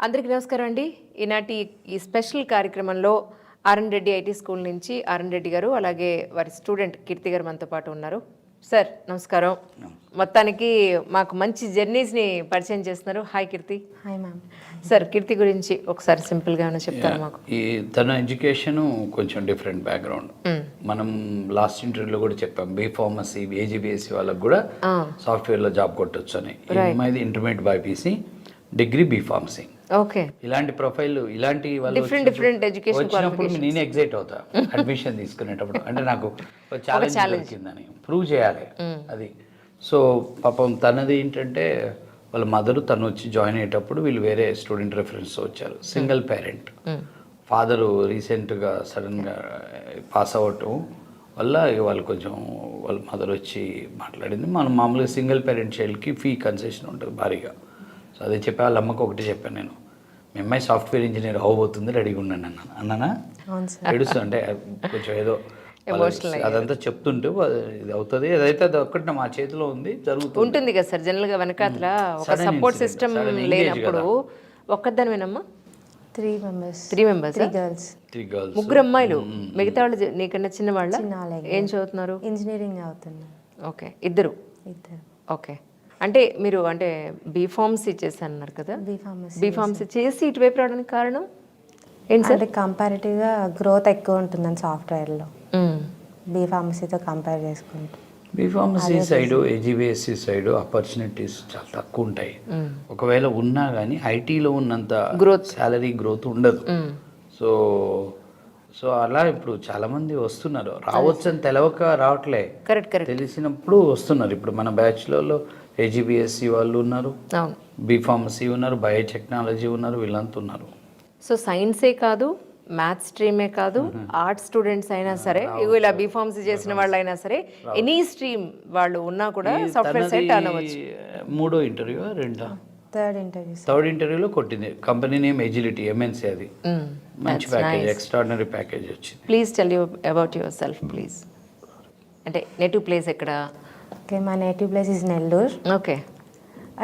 అందరికీ నమస్కారం అండి. ఈనాటి ఈ స్పెషల్ కార్యక్రమంలో ఆర్ఎన్ రెడ్డి ఐటీ స్కూల్ నుంచి ఆర్ఎన్ రెడ్డి గారు, అలాగే వారి స్టూడెంట్ కీర్తి గారు మనతో పాటు ఉన్నారు. సార్ నమస్కారం. మొత్తానికి మాకు మంచి జర్నీస్ని పరిచయం చేస్తున్నారు. Hi Keerthi. Hi ma'am. Sir Keerthi గురించి ఒకసారి సింపుల్గా ఏమైనా చెప్తారు మాకు? ఈ తన ఎడ్యుకేషను కొంచెం డిఫరెంట్ బ్యాక్గ్రౌండ్. మనం లాస్ట్ ఇంటర్వ్యూలో కూడా చెప్పాం, బీఫార్మసీ ఏజీబీఎస్సీ వాళ్ళకి కూడా సాఫ్ట్వేర్లో జాబ్ కొట్టొచ్చు అని. ఇది intermediate BiPC, degree B Pharmacy. Okay, ఇలాంటి ప్రొఫైల్, ఇలాంటి వాళ్ళు డిఫరెంట్ ఎడ్యుకేషన్ వచ్చినప్పుడు నేను ఎగ్జైట్ అవుతా అడ్మిషన్ తీసుకునేటప్పుడు. అంటే నాకు ఛాలెంజ్ దొరికిందని ప్రూవ్ చేయాలి అది. సో పాపం తనది ఏంటంటే వాళ్ళ మదరు తను వచ్చి జాయిన్ అయ్యేటప్పుడు వీళ్ళు వేరే స్టూడెంట్ రెఫరెన్స్ వచ్చారు. సింగిల్ పేరెంట్, ఫాదరు రీసెంట్గా సడన్గా పాస్ అవ్వటం వల్ల వాళ్ళు కొంచెం వాళ్ళ మదర్ వచ్చి మాట్లాడింది. మనం మామూలుగా సింగిల్ పేరెంట్ చైల్డ్కి ఫీ కన్సెషన్ ఉంటుంది భారీగా. సో అదే చెప్పా, వాళ్ళ అమ్మకి ఒకటి చెప్పాను నేను, మీ అమ్మాయి సాఫ్ట్వేర్ ఇంజనీర్ అవ్వబోతుంది, రెడీగా ఉన్నాను అన్నాను. అన్నానా ఏడుస్తూ అంటే కొంచెం ఏదో అదంతా చెప్తుంటే ఇది అవుతుంది, ఏదైతే అది ఒక్కటి మా చేతిలో ఉంది, జరుగుతుంది ఉంటుంది కదా సార్. జనరల్గా వెనకాతల ఒక సపోర్ట్ సిస్టమ్ లేనప్పుడు ఒక్కదానివేనమ్మా? త్రీ మెంబర్స్ ముగ్గురు అమ్మాయిలు, మిగతా వాళ్ళు నీకన్నా చిన్న వాళ్ళ? ఏం చదువుతున్నారు? ఇంజనీరింగ్ అవుతున్నారు. ఓకే, ఇద్దరు. ఓకే, అంటే మీరు అంటే బీఫార్మసీ చేశాను అన్నారు కదా, బీఫార్మసీ చేసి ఇటువైపు రావడానికి కారణం ఏంటి సార్? అంటే కంపారిటివ్గా గ్రోత్ ఎక్కువ ఉంటుందని సాఫ్ట్వేర్లో, బీఫార్మసీతో కంపేర్ చేసుకుంటే. B Pharmacy side, AG BSc side opportunities చాలా తక్కువ ఉంటాయి. ఒకవేళ ఉన్నా కానీ ఐటీలో ఉన్నంత గ్రోత్, శాలరీ గ్రోత్ ఉండదు. సో సో అలా ఇప్పుడు చాలా మంది వస్తున్నారు, రావచ్చు అని తెలవక రావట్లే, కరెక్ట్ తెలిసినప్పుడు వస్తున్నారు. ఇప్పుడు మన బ్యాచ్లలో ఏజీబీఎస్సీ వాళ్ళు ఉన్నారు, బీఫార్మసీ ఉన్నారు, బయోటెక్నాలజీ ఉన్నారు, వీళ్ళంతా ఉన్నారు. సో సైన్సే కాదు, మ్యాథ్స్ స్ట్రీమే కాదు, ఆర్ట్స్ స్టూడెంట్స్ అయినా సరే, ఇలా బీఫార్మసీ చేసిన వాళ్ళు అయినా సరే, ఎనీ స్ట్రీమ్ వాళ్ళు ఉన్నా కూడా సాఫ్ట్వేర్ సైడ్ టర్న్ అవ్వచ్చు. మూడో ఇంటర్వ్యూ థర్డ్ ఇంటర్వ్యూలో కొట్టింది. Company name agility, MNC. అది మంచి ప్యాకేజ్, ఎక్స్ట్రాడినరీ ప్యాకేజ్ వచ్చింది. Please tell you about your self please. అంటే నేటివ్ ప్లేస్ ఎక్కడ? Okay, my native place is Nellore. Okay,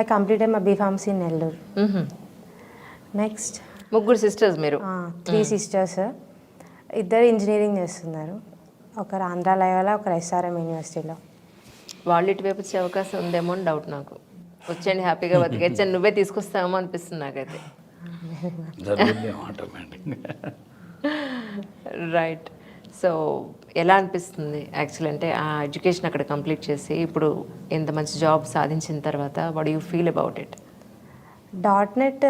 I completed my B Pharmacy in Nellore. Next ముగ్గురు సిస్టర్స్ మీరు? 3 sisters. ఇద్దరు ఇంజనీరింగ్ చేస్తున్నారు, ఒకరు ఆంధ్రాలయలో, ఒకరు ఎస్ఆర్ఎం యూనివర్సిటీలో. వాళ్ళు ఇటువైపు వచ్చే అవకాశం ఉందేమో అని డౌట్ నాకు. వచ్చండి, హ్యాపీగా బతికేచ్చండి, నువ్వే తీసుకొస్తామో అనిపిస్తుంది నాకైతే. రైట్. సో ఎలా అనిపిస్తుంది యాక్చువల్ అంటే ఆ ఎడ్యుకేషన్ అక్కడ కంప్లీట్ చేసి ఇప్పుడు ఇంత మంచి జాబ్ సాధించిన తర్వాత what you feel about it? .NET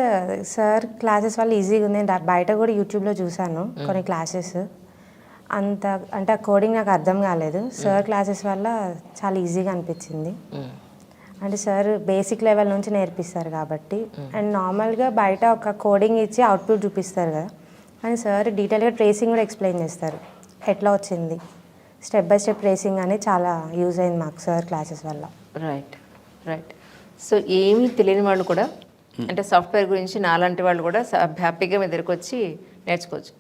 sir classes వల్ల ఈజీగా ఉంది. బయట కూడా యూట్యూబ్లో చూశాను కొన్ని క్లాసెస్, అంత అంటే ఆ కోడింగ్ నాకు అర్థం కాలేదు. సార్ క్లాసెస్ వల్ల చాలా ఈజీగా అనిపించింది. అంటే సార్ బేసిక్ లెవెల్ నుంచి నేర్పిస్తారు కాబట్టి, అండ్ నార్మల్గా బయట ఒక కోడింగ్ ఇచ్చి అవుట్పుట్ చూపిస్తారు కదా, కానీ సార్ డీటెయిల్గా ట్రేసింగ్ కూడా ఎక్స్ప్లెయిన్ చేస్తారు, ఎట్లా వచ్చింది స్టెప్ బై స్టెప్ ట్రేసింగ్ అని చాలా యూజ్ అయింది మాకు సార్ క్లాసెస్ వల్ల. రైట్. సో ఏమీ తెలియని వాళ్ళు కూడా, అంటే సాఫ్ట్వేర్ గురించి నాలాంటి వాళ్ళు కూడా హ్యాపీగా మీ దగ్గరకు వచ్చి నేర్చుకోవచ్చు.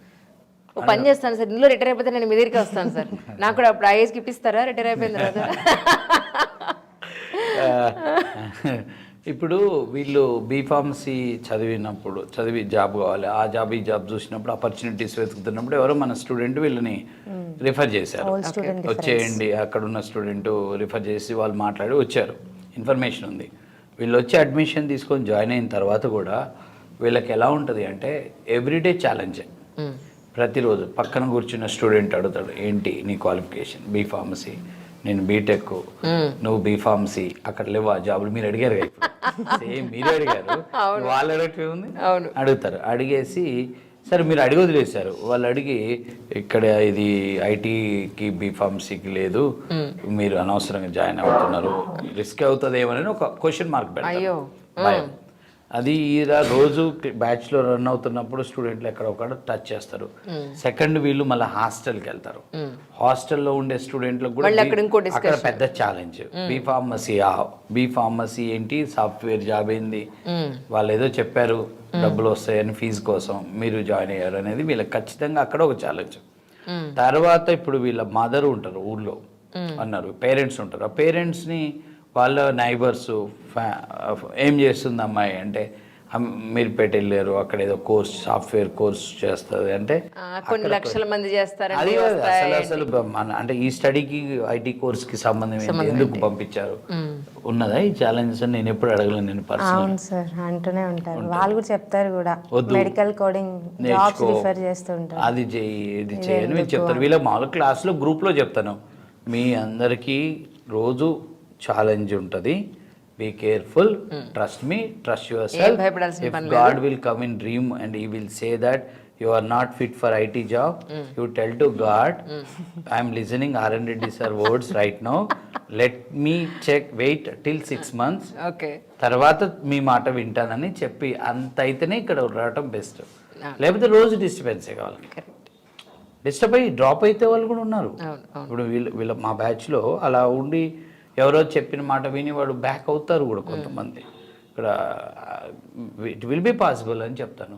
ఓ పని చేస్తాను సార్, ఇందులో రిటైర్ అయిపోతే నేను మీ దగ్గరికి వస్తాను సార్, నాకు కూడా అప్పుడు ఐఏఎస్కి ఇప్పిస్తారా రిటైర్ అయిపోయిన తర్వాత? ఇప్పుడు వీళ్ళు బీఫార్మసీ చదివి జాబ్ కావాలి, ఆ జాబ్ ఈ జాబ్ చూసినప్పుడు ఆపర్చునిటీస్ వెతుకుతున్నప్పుడు ఎవరో మన స్టూడెంట్ వీళ్ళని రిఫర్ చేశారు, వచ్చేయండి అక్కడ ఉన్న స్టూడెంట్ రిఫర్ చేసి వాళ్ళు మాట్లాడి వచ్చారు, ఇన్ఫర్మేషన్ ఉంది. వీళ్ళు వచ్చి అడ్మిషన్ తీసుకొని జాయిన్ అయిన తర్వాత కూడా వీళ్ళకి ఎలా ఉంటుంది అంటే ఎవ్రీడే ఛాలెంజే. ప్రతిరోజు పక్కన కూర్చున్న స్టూడెంట్ అడుగుతాడు, ఏంటి నీ క్వాలిఫికేషన్? బీఫార్మసీ. నేను బీటెక్, నువ్వు బీఫార్మసీ. అక్కడ లేవు ఆ జాబులు. మీరు అడిగారు కదా, సేమ్ మీరు అడిగారు, వాళ్ళు అడగటం ఉంది, అడుగుతారు. అడిగేసి సరే మీరు అడిగి వదిలేశారు. వాళ్ళు అడిగి ఇక్కడ ఇది ఐటీకి బీఫార్మసీకి లేదు, మీరు అనవసరంగా జాయిన్ అవుతున్నారు, రిస్క్ అవుతుంది ఏమని ఒక క్వశ్చన్ మార్క్ పెడతారు, భయం. అది ఇలా రోజు బ్యాచ్లో రన్ అవుతున్నప్పుడు స్టూడెంట్లు ఎక్కడ ఒకడ టచ్ చేస్తారు. సెకండ్ వీళ్ళు మళ్ళీ హాస్టల్కి వెళ్తారు. హాస్టల్లో ఉండే స్టూడెంట్లకు కూడా అక్కడ పెద్ద ఛాలెంజ్. బీఫార్మసీ ఏంటి, సాఫ్ట్వేర్ జాబ్ ఏంది, వాళ్ళు ఏదో చెప్పారు డబ్బులు వస్తాయని ఫీజు కోసం మీరు జాయిన్ అయ్యారు అనేది వీళ్ళకి ఖచ్చితంగా అక్కడ ఒక ఛాలెంజ్. తర్వాత ఇప్పుడు వీళ్ళ మదర్ ఉంటారు ఊళ్ళో అన్నారు, పేరెంట్స్ ఉంటారు. ఆ పేరెంట్స్ని వాళ్ళ నైబర్స్ ఏం చేస్తుంది అమ్మాయి అంటే మీర్పేట వెళ్ళారు, అక్కడ ఏదో కోర్స్ సాఫ్ట్వేర్ కోర్స్ చేస్తుంది అంటే కొన్ని లక్షల మంది చేస్తారండి. అది కాదు అసలు అంటే ఈ స్టడీకి ఐటీ కోర్స్కి సంబంధం ఏంటి, ఎందుకు పంపించారు ఉన్నదా ఈ ఛాలెంజెస్ అని నేను ఎప్పుడు అడగలేను నేను పర్సనల్. అవును సార్ అంటూనే ఉంటారు, వాళ్ళు కూడా చెప్తారు కూడా, మెడికల్ కోడింగ్ జాబ్స్ రిఫర్ చేస్తుంటారు. అది చెయ్యి ఇది చేయని మీరు చెప్తారు. వీళ్ళ మామూలు క్లాస్లో గ్రూప్లో చెప్తాను, మీ అందరికీ రోజు ఛాలెంజ్ ఉంటుంది, be careful, trust me, trust yourself. If God will come in dream and he will say that you are not fit for IT job, you tell to God, I am listening R&D sir words right now, let me check, wait till 6 months, okay, తర్వాత మీ మాట వింటానని చెప్పి అంత అయితేనే ఇక్కడ రావటం best. లేకపోతే రోజు డిస్టర్బెన్సే కావాలి. డిస్టర్బ్ అయ్యి డ్రాప్ అయితే వాళ్ళు కూడా ఉన్నారు. ఇప్పుడు వీళ్ళ మా బ్యాచ్లో అలా ఉండి ఎవరో చెప్పిన మాట విని వాడు బ్యాక్ అవుతారు కూడా కొంతమంది. ఇక్కడ ఇట్ విల్ బి పాసిబుల్ అని చెప్తాను.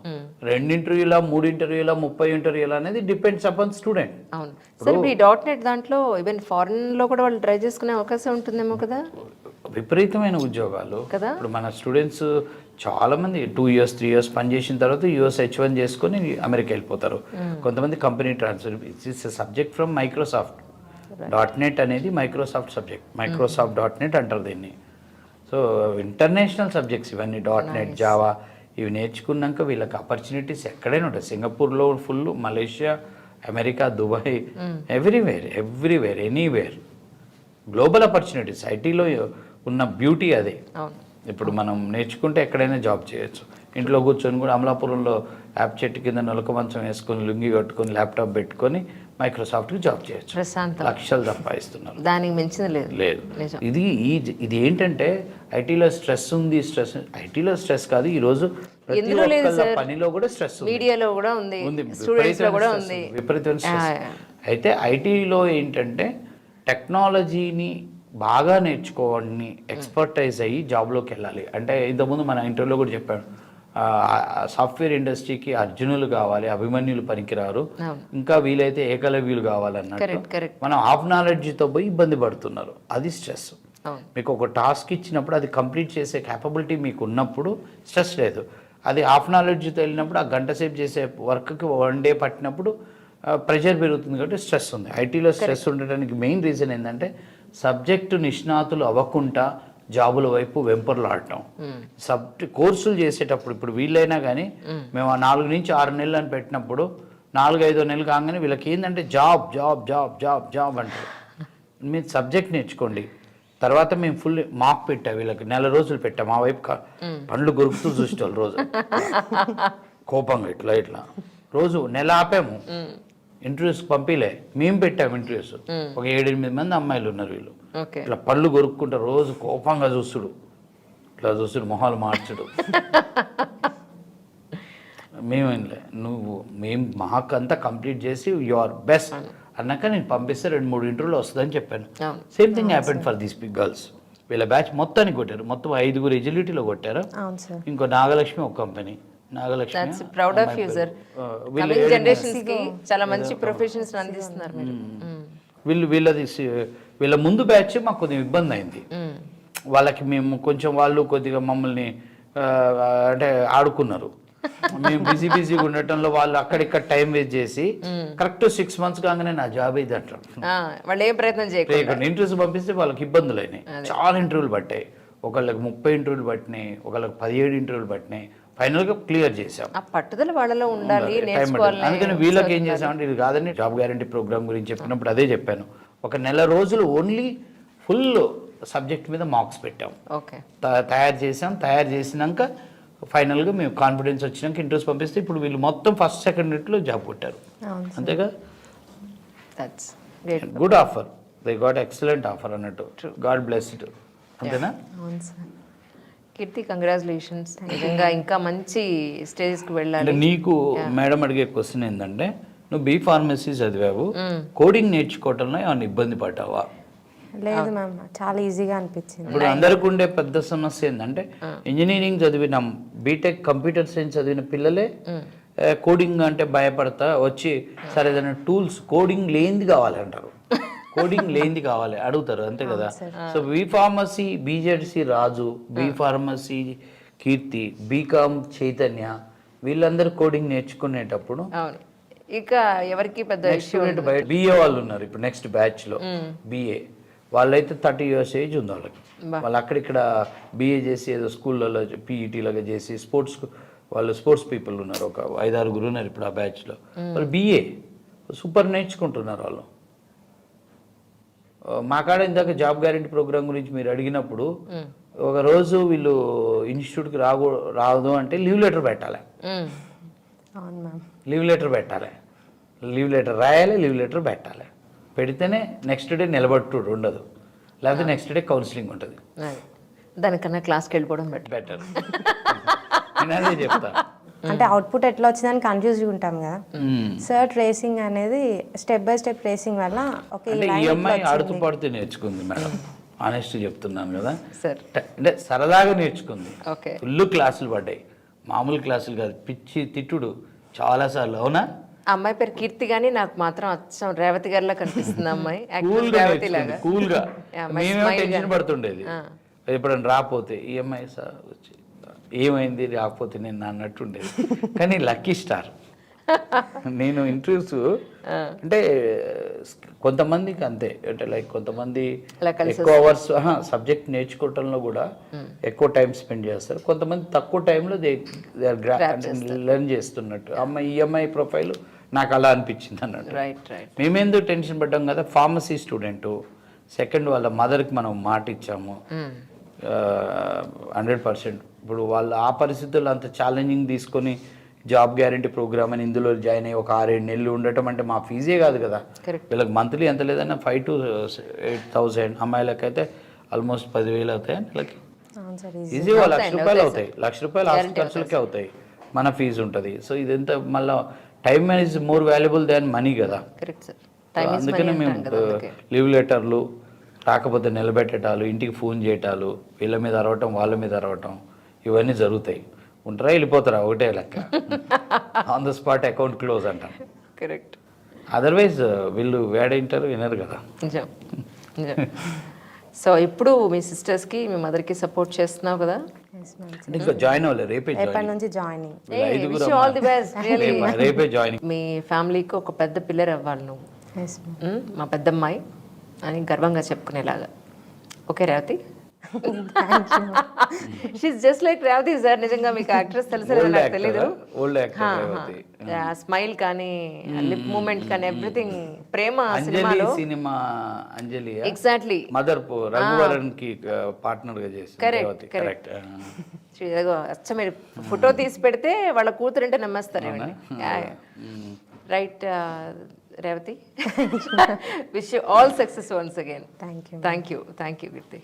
2 ఇంటర్వ్యూలా 3 ఇంటర్వ్యూలా 30 ఇంటర్వ్యూలా అనేది డిపెండ్స్ అపాన్ స్టూడెంట్. అవును సార్, ఈ .NET దాంట్లో ఈవెన్ ఫారెన్లో కూడా వాళ్ళు ట్రై చేసుకునే అవకాశం ఉంటుందేమో కదా. విపరీతమైన ఉద్యోగాలు కదా. ఇప్పుడు మన స్టూడెంట్స్ చాలామంది 2 years 3 years పనిచేసిన తర్వాత US H1 చేసుకొని అమెరికా వెళ్ళిపోతారు. కొంతమంది company transfer. It's subject from Microsoft. .NET అనేది మైక్రోసాఫ్ట్ సబ్జెక్ట్, మైక్రోసాఫ్ట్ .NET అంటారు దీన్ని. సో ఇంటర్నేషనల్ సబ్జెక్ట్స్ ఇవన్నీ .NET జావా ఇవి నేర్చుకున్నాక వీళ్ళకి ఆపర్చునిటీస్ ఎక్కడైనా ఉంటాయి. సింగపూర్లో full, Malaysia, America, Dubai, everywhere anywhere global opportunities. ఐటీలో ఉన్న బ్యూటీ అదే. ఇప్పుడు మనం నేర్చుకుంటే ఎక్కడైనా జాబ్ చేయొచ్చు. ఇంట్లో కూర్చొని కూడా అమలాపురంలో యాప్ చెట్టు కింద నొలక మంచం వేసుకొని లుంగి కట్టుకొని ల్యాప్టాప్ పెట్టుకొని మైక్రోసాఫ్ట్కి జాబ్ చేయొచ్చు. లక్షలు సంపాదిస్తున్నారు, దానికి మించింది లేదు. ఇది ఏంటంటే ఐటీలో స్ట్రెస్ ఉంది. ఐటీలో స్ట్రెస్ కాదు, ఈరోజు ప్రతి ఒక్కళ్ళ పనిలో కూడా స్ట్రెస్ ఉంది. మీడియాలో కూడా ఉంది, స్టూడెంట్స్లో కూడా ఉంది విపరీతమైన స్ట్రెస్. అయితే ఐటీలో ఏంటంటే టెక్నాలజీని బాగా నేర్చుకోవాలని ఎక్స్పర్టైజ్ అయ్యి జాబ్లోకి వెళ్ళాలి. అంటే ఇంతకుముందు మన ఇంటర్వ్యూలో కూడా చెప్పాను, సాఫ్ట్వేర్ ఇండస్ట్రీకి అర్జునులు కావాలి, అభిమన్యులు పనికిరారు, ఇంకా వీలైతే ఏకలవ్యులు కావాలన్నట్టు మనం హాఫ్ నాలెడ్జ్తో పోయి ఇబ్బంది పడుతున్నారు. అది స్ట్రెస్. మీకు ఒక టాస్క్ ఇచ్చినప్పుడు అది కంప్లీట్ చేసే క్యాపబిలిటీ మీకు ఉన్నప్పుడు స్ట్రెస్ లేదు. అది హాఫ్ నాలెడ్జ్తో వెళ్ళినప్పుడు ఆ గంట సేపు చేసే వర్క్కి 1 day పట్టినప్పుడు ప్రెషర్ పెరుగుతుంది కాబట్టి స్ట్రెస్ ఉంది. ఐటీలో స్ట్రెస్ ఉండడానికి మెయిన్ రీజన్ ఏంటంటే సబ్జెక్టు నిష్ణాతులు అవ్వకుండా జాబుల వైపు వెంపర్లాడటం. కోర్సులు చేసేటప్పుడు ఇప్పుడు వీళ్ళైనా కానీ మేము 4 నుంచి 6 నెలలు అని పెట్టినప్పుడు 4-5 నెలలు కాగానే వీళ్ళకి ఏంటంటే job job job job job అంటారు. మీరు సబ్జెక్ట్ నేర్చుకోండి. తర్వాత మేము ఫుల్ మాక్ పెట్టా వీళ్ళకి, 1 రోజులు పెట్టాం. మా వైపు పండ్లు గొరుకుతూ చూసేవాళ్ళు రోజు కోపంగా ఇట్లా రోజు 1 నెల ఆపాము. ఇంటర్వ్యూస్ పంపిలే, మేము పెట్టాము ఇంటర్వ్యూస్. ఒక 7-8 మంది అమ్మాయిలు ఉన్నారు. వీళ్ళు ఇట్లా పళ్ళు కొరుక్కుంటారు, రోజు కోపంగా చూస్తుడు, ఇట్లా చూస్తుడు, మొహాలు మార్చుడు. మేమేంలే మేము మాకంతా కంప్లీట్ చేసి యు ఆర్ బెస్ట్ అన్నాక నేను పంపిస్తే 2-3 ఇంటర్వ్యూలు వస్తుందని చెప్పాను. Same thing happened for these big girls. వీళ్ళ బ్యాచ్ మొత్తానికి కొట్టారు. మొత్తం 5 ఎజిలిటీలో కొట్టారు. ఇంకో నాగలక్ష్మి ఒక company. Proud of you sir. Coming generations కి చాలా మంచి ప్రొఫెషన్స్ అందిస్తున్నారు మీరు. వీళ్ళ ముందు బ్యాచ్ మాకు కొద్దిగా ఇబ్బంది అయింది. వాళ్ళకి మేము కొంచెం వాళ్ళు కొద్దిగా మమ్మల్ని అంటే ఆడుకున్నారు. మేము బిజీగా ఉండటంలో వాళ్ళు అక్కడిక్కడ టైం వేస్ట్ చేసి కరెక్ట్ 6 months కాగానే నా జాబ్ ఇది అంటారు. వాళ్ళు ఏం ప్రయత్నం చేయకుండా ఇంటర్వ్యూస్ పంపిస్తే వాళ్ళకి ఇబ్బందులు అయినాయి. చాలా ఇంటర్వ్యూలు పట్టాయి. ఒకళ్ళకి 30 ఇంటర్వ్యూలు పట్టినాయి, ఒకళ్ళకి 17 ఇంటర్వ్యూలు పట్టినాయి. ఫైనల్గా క్లియర్ చేసాం. ఆ పట్టుదల వాళ్ళలో ఉండాలి, నేర్చుకోవాలి. అందుకని వీళ్ళకి ఏం చేసామంటే ఇది కాదని జాబ్ గ్యారంటీ ప్రోగ్రామ్ గురించి చెప్పినప్పుడు అదే చెప్పాను. ఒక 1 నెల రోజులు ఓన్లీ ఫుల్ సబ్జెక్ట్ మీద మార్క్స్ పెట్టాం, తయారు చేసాం. తయారు చేసినాక ఫైనల్గా మేము కాన్ఫిడెన్స్ వచ్చినాక ఇంటర్వ్యూస్ పంపిస్తే ఇప్పుడు వీళ్ళు మొత్తం ఫస్ట్ సెకండ్ ఇట్లో జాబ్ కొట్టారు. అంతేగా, good offer, they got excellent offer అన్నట్టు. God bless it. అంతేనా? కీర్తి, కంగ్రాచులేషన్స్. నిజంగా ఇంకా మంచి స్టేజ్కి వెళ్ళాలి. నీకు మేడం అడిగే క్వశ్చన్ ఏంటంటే, నువ్వు B.Pharmacy చదివావు, కోడింగ్ నేర్చుకోవటంలో ఏమైనా ఇబ్బంది పడ్డావా? లేదు మ్యామ్, చాలా ఈజీగా అనిపించింది. ఇప్పుడు అందరికి ఉండే పెద్ద సమస్య ఏంటంటే, ఇంజనీరింగ్ చదివిన బీటెక్ కంప్యూటర్ సైన్స్ చదివిన పిల్లలే కోడింగ్ అంటే భయపడతా వచ్చి సరే ఏదైనా టూల్స్ కోడింగ్ లేనిది కావాలంటారు. కోడింగ్ లేనిది కావాలి అడుగుతారు, అంతే కదా. సో B.Pharmacy BZC రాజు B.Pharmacy కీర్తి, బీకామ్ చైతన్య, వీళ్ళందరూ కోడింగ్ నేర్చుకునేటప్పుడు అవును. ఇక ఎవరికి పెద్ద నెక్స్ట్ స్టూడెంట్ బయట BA వాళ్ళు ఉన్నారు ఇప్పుడు నెక్స్ట్ బ్యాచ్లో. BA వాళ్ళైతే 30 years ఏజ్ ఉంది వాళ్ళకి. వాళ్ళు అక్కడిక్కడ BA చేసి ఏదో స్కూళ్ళలో PET లాగా చేసి స్పోర్ట్స్ పీపుల్ ఉన్నారు, ఒక 5-6 ఉన్నారు ఇప్పుడు ఆ బ్యాచ్లో. వాళ్ళు BA సూపర్ నేర్చుకుంటున్నారు వాళ్ళు. మా కాడ ఇందాక జాబ్ గ్యారెంటీ ప్రోగ్రామ్ గురించి మీరు అడిగినప్పుడు ఒక రోజు వీళ్ళు ఇన్స్టిట్యూట్కి రాదు అంటే లీవ్ లెటర్ పెట్టాలి. అవును మ్యామ్. లీవ్ లెటర్ పెట్టాలి, లీవ్ లెటర్ రాయాలి, లీవ్ లెటర్ పెట్టాలి. పెడితేనే నెక్స్ట్ డే నిలబట్టుడు ఉండదు, లేకపోతే నెక్స్ట్ డే కౌన్సిలింగ్ ఉంటుంది. దానికన్నా క్లాస్కి వెళ్ళిపోవడం బెటర్. నేను అదే చెప్తా. అంటే అవుట్పుట్ ఎట్లా వచ్చిందని కన్ఫ్యూజ్గా ఉంటాం కదా. సార్ ట్రేసింగ్ అనేది స్టెప్ బై స్టెప్ ట్రేసింగ్ వల్ల అంటే ఈ అమ్మాయి ఆడుతూ పాడుతూ నేర్చుకుంది మేడం, ఆనెస్ట్ చెప్తున్నాను కదా. సార్ అంటే సరదాగా నేర్చుకుంది. ఓకే. ఫుల్ క్లాసులు పడ్డాయి, మామూలు క్లాసులు కాదు, పిచ్చి తిట్టుడు చాలాసార్లు. అవునా? ఆ అమ్మాయి పేరు కీర్తి కానీ నాకు మాత్రం అచ్చం రేవతి గారిలా కనిపిస్తుంది అమ్మాయి. రేవతి లాగా కూల్గా. మేమేమో టెన్షన్ పడుతుండేది ఎప్పుడైనా రాకపోతే. ఈ అమ్మాయి సార్ వచ్చి ఏమైంది రాకపోతే నేను అన్నట్టుండేది. కానీ లక్కీ స్టార్. నేను ఇంటర్వ్యూస్ అంటే కొంతమందికి అంతే, అంటే లైక్ కొంతమంది ఎక్కువ అవర్స్ సబ్జెక్ట్ నేర్చుకోవటంలో కూడా ఎక్కువ టైం స్పెండ్ చేస్తారు, కొంతమంది తక్కువ టైంలో లెర్న్ చేస్తున్నట్టు. ఈ అమ్మాయి ప్రొఫైల్ నాకు అలా అనిపించింది అన్నట్టు. మేమేందుకు టెన్షన్ పడ్డాం కదా. ఫార్మసీ స్టూడెంటు, సెకండ్ వాళ్ళ మదర్కి మనం మాట ఇచ్చాము 100%. ఇప్పుడు వాళ్ళు ఆ పరిస్థితుల్లో అంత ఛాలెంజింగ్ తీసుకొని జాబ్ గ్యారెంటీ ప్రోగ్రామ్ అని ఇందులో జాయిన్ అయ్యి ఒక 6-7 నెలలు ఉండటం అంటే మా ఫీజే కాదు కదా. వీళ్ళకి మంత్లీ ఎంత లేదన్నా 5,000 to 8,000, అమ్మాయిలకైతే ఆల్మోస్ట్ 10,000 అవుతాయి నెలకి. ఈజీగా ₹1,00,000 అవుతాయి, ₹1,00,000 హాస్టల్ ఖర్చులకే అవుతాయి, మన ఫీజు ఉంటుంది. సో ఇదంతా మళ్ళీ time is more valuable than money కదా. అందుకనే మేము లీవ్ లెటర్లు రాకపోతే నిలబెట్టేటాలు, ఇంటికి ఫోన్ చేయటాలు, వీళ్ళ మీద అరవటం వాళ్ళ మీద అరవటం, ఇవన్నీ జరుగుతాయి. ఉంటారా వెళ్ళిపోతారా ఒకటే లెక్క. On the spot account close అంటాం. కరెక్ట్. అదర్వైజ్ వీళ్ళు వేడైంటారు వినరు కదా. సో ఇప్పుడు మీ సిస్టర్స్కి మీ మదర్కి సపోర్ట్ చేస్తున్నావు కదా. అంటే ఇంకా జాయిన్ అవ్వలేదు, రేపటి నుంచి జాయినింగ్. రేపే జాయినింగ్. మీ ఫ్యామిలీకి ఒక పెద్ద పిల్లర్ అవ్వాలి నువ్వు, మా పెద్దమ్మాయి అని గర్వంగా చెప్పుకునేలాగా. Okay Revathi? She's just like Revathi sir. నిజంగా మీకు యాక్ట్రెస్ తెలుసు నాకు తెలీదు. స్మైల్ కానీ లిప్ మూమెంట్ కానీ ఎవ్రీథింగ్. ప్రేమ సినిమాలో అంజలి ఎగ్జాక్ట్లీ మదర్ రఘువరన్ కి పార్ట్నర్ గా చేసి. కరెక్ట్. అచ్చ మీరు ఫోటో తీసి పెడితే వాళ్ళ కూతురంటే నమ్మేస్తారు. Right Revathi, wish you all success once again. Thank you. Thank you Keerthi.